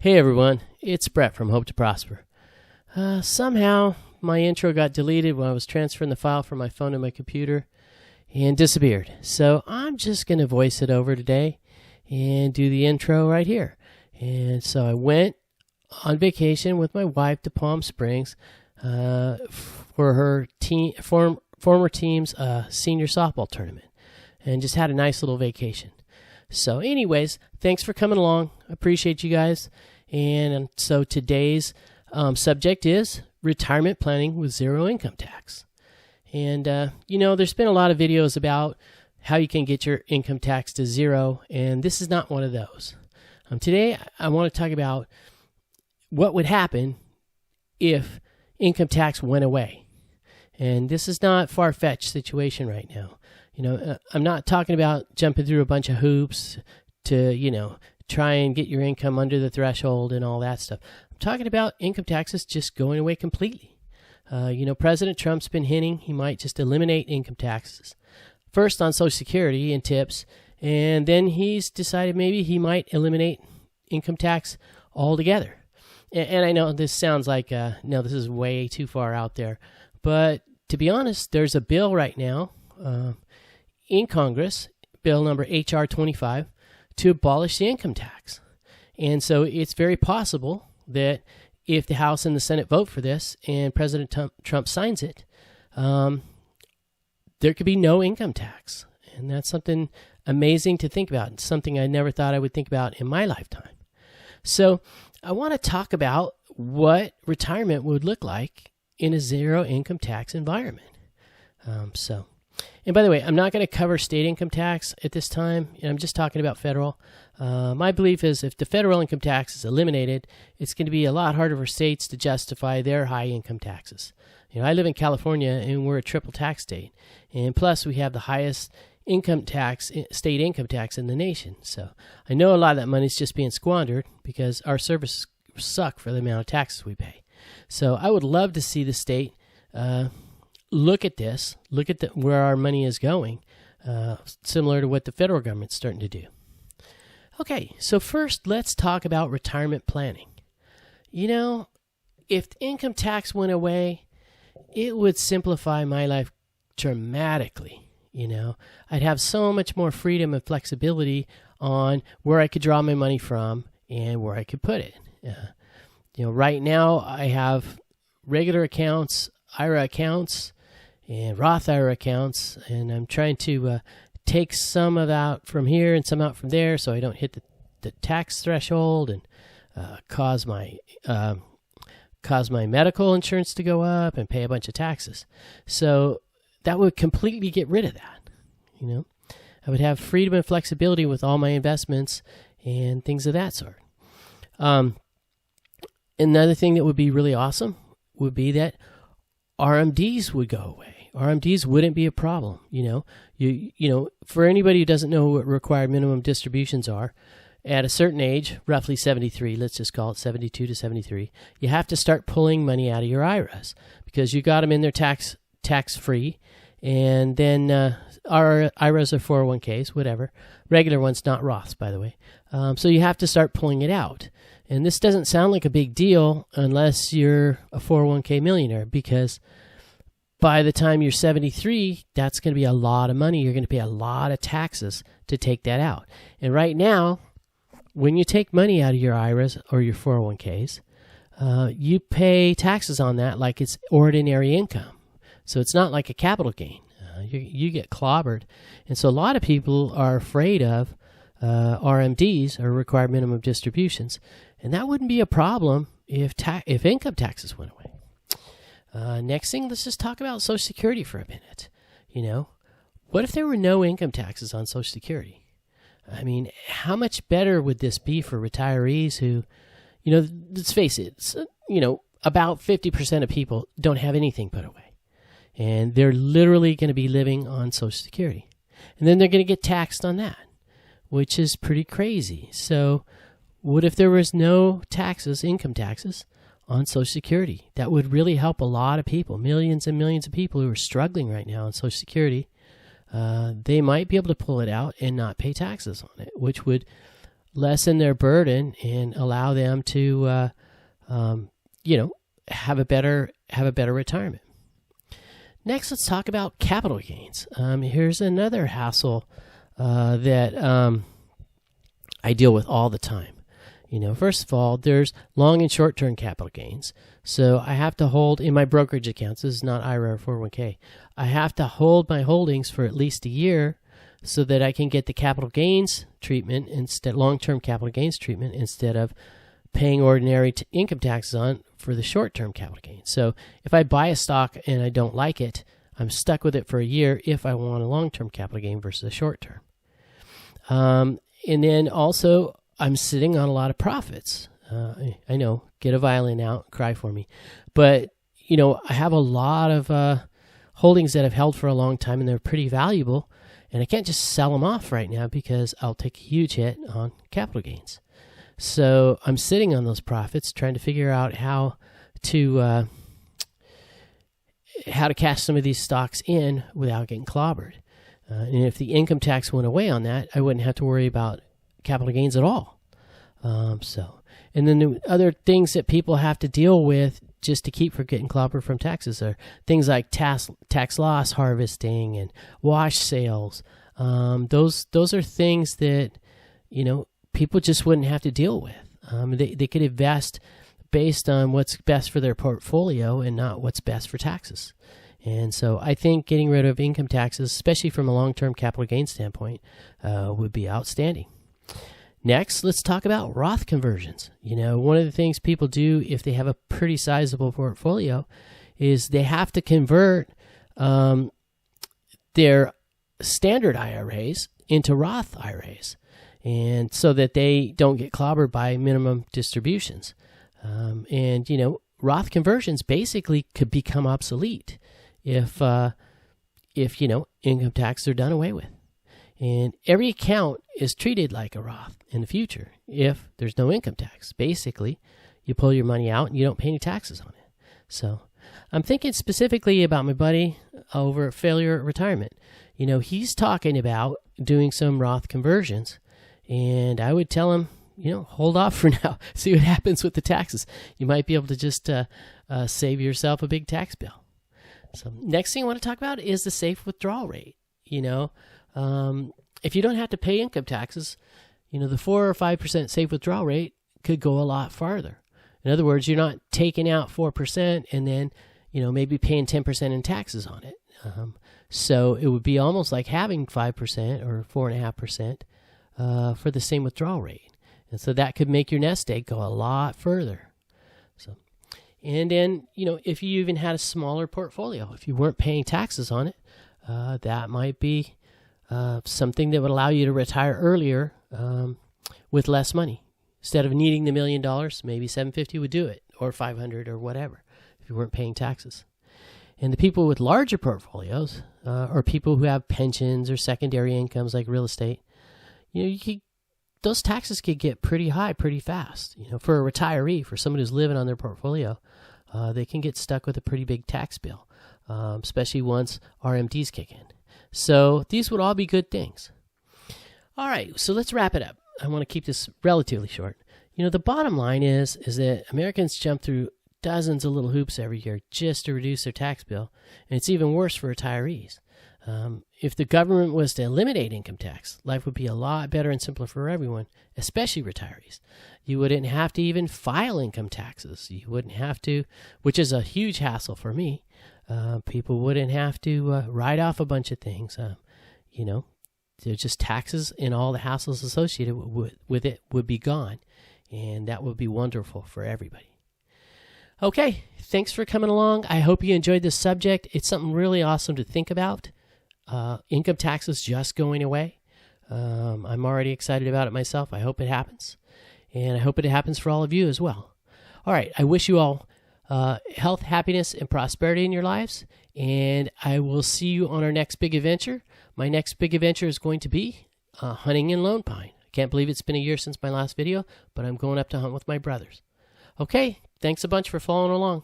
Hey everyone, it's Brett from Hope to Prosper. Somehow my intro got deleted when I was transferring the file from my phone to my computer and disappeared. So I'm just going to voice it over today and do the intro right here. And so I went on vacation with my wife to Palm Springs for her former team's senior softball tournament and just had a nice little vacation. So anyways, thanks for coming along. I appreciate you guys. And so today's subject is retirement planning with zero income tax. And, there's been a lot of videos about how you can get your income tax to zero, and this is not one of those. Today, I want to talk about what would happen if income tax went away. And this is not a far-fetched situation right now. I'm not talking about jumping through a bunch of hoops to, try and get your income under the threshold and all that stuff. I'm talking about income taxes just going away completely. President Trump's been hinting he might just eliminate income taxes. First on Social Security and tips, and then he's decided maybe he might eliminate income tax altogether. And I know this sounds like, no, this is way too far out there. But to be honest, there's a bill right now in Congress, bill number H.R. 25, to abolish the income tax. And so it's very possible that if the House and the Senate vote for this and President Trump signs it, there could be no income tax. And that's something amazing to think about. It's something I never thought I would think about in my lifetime. So I want to talk about what retirement would look like in a zero income tax environment. And by the way, I'm not going to cover state income tax at this time. I'm just talking about federal. My belief is if the federal income tax is eliminated, it's going to be a lot harder for states to justify their high income taxes. I live in California, and we're a triple tax state. And plus, we have the highest state income tax in the nation. So I know a lot of that money is just being squandered because our services suck for the amount of taxes we pay. So I would love to see the state look at this, where our money is going, similar to what the federal government's starting to do. Okay, so first let's talk about retirement planning. If the income tax went away, it would simplify my life dramatically. I'd have so much more freedom and flexibility on where I could draw my money from and where I could put it. Right now I have regular accounts, IRA accounts, and Roth IRA accounts, and I'm trying to take some of that from here and some out from there so I don't hit the tax threshold and cause my medical insurance to go up and pay a bunch of taxes. So that would completely get rid of that. I would have freedom and flexibility with all my investments and things of that sort. Another thing that would be really awesome would be that RMDs would go away. RMDs wouldn't be a problem. For anybody who doesn't know what required minimum distributions are, at a certain age, roughly 73, let's just call it 72 to 73, you have to start pulling money out of your IRAs because you got them in there tax-free. And then our IRAs are 401ks, whatever. Regular ones, not Roths, by the way. So you have to start pulling it out. And this doesn't sound like a big deal unless you're a 401k millionaire, because by the time you're 73, that's going to be a lot of money. You're going to pay a lot of taxes to take that out. And right now, when you take money out of your IRAs or your 401ks, you pay taxes on that like it's ordinary income. So it's not like a capital gain. You get clobbered. And so a lot of people are afraid of RMDs, or required minimum distributions. And that wouldn't be a problem if income taxes went away. Next thing, let's just talk about Social Security for a minute. What if there were no income taxes on Social Security? I mean, how much better would this be for retirees who, let's face it, about 50% of people don't have anything put away. And they're literally going to be living on Social Security. And then they're going to get taxed on that, which is pretty crazy. So what if there was no taxes, income taxes, on Social Security? That would really help a lot of people, millions and millions of people who are struggling right now on Social Security. They might be able to pull it out and not pay taxes on it, which would lessen their burden and allow them to, have a better retirement. Next, let's talk about capital gains. Here's another hassle that I deal with all the time. First of all, there's long and short-term capital gains. So I have to hold in my brokerage accounts. This is not IRA or 401k. I have to hold my holdings for at least a year so that I can get the capital gains treatment long-term capital gains treatment instead of paying ordinary income taxes on for the short-term capital gains. So if I buy a stock and I don't like it, I'm stuck with it for a year if I want a long-term capital gain versus a short-term. And then also, I'm sitting on a lot of profits. I know, get a violin out, cry for me. But, I have a lot of holdings that I've held for a long time, and they're pretty valuable. And I can't just sell them off right now because I'll take a huge hit on capital gains. So I'm sitting on those profits, trying to figure out how to cash some of these stocks in without getting clobbered. And if the income tax went away on that, I wouldn't have to worry about capital gains at all. And then the other things that people have to deal with just to keep from getting clobbered from taxes are things like tax loss harvesting and wash sales. Those are things that, people just wouldn't have to deal with. They could invest based on what's best for their portfolio and not what's best for taxes. And so I think getting rid of income taxes, especially from a long-term capital gain standpoint, would be outstanding. Next, let's talk about Roth conversions. One of the things people do if they have a pretty sizable portfolio is they have to convert their standard IRAs into Roth IRAs, and so that they don't get clobbered by minimum distributions. Roth conversions basically could become obsolete if income taxes are done away with. And every account is treated like a Roth in the future if there's no income tax. Basically, you pull your money out and you don't pay any taxes on it. So I'm thinking specifically about my buddy over at Failure at Retirement. He's talking about doing some Roth conversions, and I would tell him, hold off for now. See what happens with the taxes. You might be able to just save yourself a big tax bill. So next thing I want to talk about is the safe withdrawal rate. If you don't have to pay income taxes, the 4 or 5% safe withdrawal rate could go a lot farther. In other words, you're not taking out 4% and then, maybe paying 10% in taxes on it. So it would be almost like having 5% or 4.5% for the same withdrawal rate. And so that could make your nest egg go a lot further. And then, if you even had a smaller portfolio, if you weren't paying taxes on it, that might be something that would allow you to retire earlier with less money. Instead of needing the $1 million, maybe $750 would do it, or $500 or whatever, if you weren't paying taxes. And the people with larger portfolios, or people who have pensions or secondary incomes like real estate, those taxes could get pretty high pretty fast. For a retiree, for someone who's living on their portfolio, they can get stuck with a pretty big tax bill, especially once RMDs kick in. So these would all be good things. All right, so let's wrap it up. I want to keep this relatively short. The bottom line is that Americans jump through dozens of little hoops every year just to reduce their tax bill, and it's even worse for retirees. If the government was to eliminate income tax, life would be a lot better and simpler for everyone, especially retirees. You wouldn't have to even file income taxes. You wouldn't have to, which is a huge hassle for me. People wouldn't have to write off a bunch of things. There's just taxes, and all the hassles associated with it would be gone, and that would be wonderful for everybody. Okay, thanks for coming along. I hope you enjoyed this subject. It's something really awesome to think about. Income taxes just going away. I'm already excited about it myself. I hope it happens. And I hope it happens for all of you as well. All right, I wish you all health, happiness, and prosperity in your lives. And I will see you on our next big adventure. My next big adventure is going to be hunting in Lone Pine. I can't believe it's been a year since my last video, but I'm going up to hunt with my brothers. Okay, thanks a bunch for following along.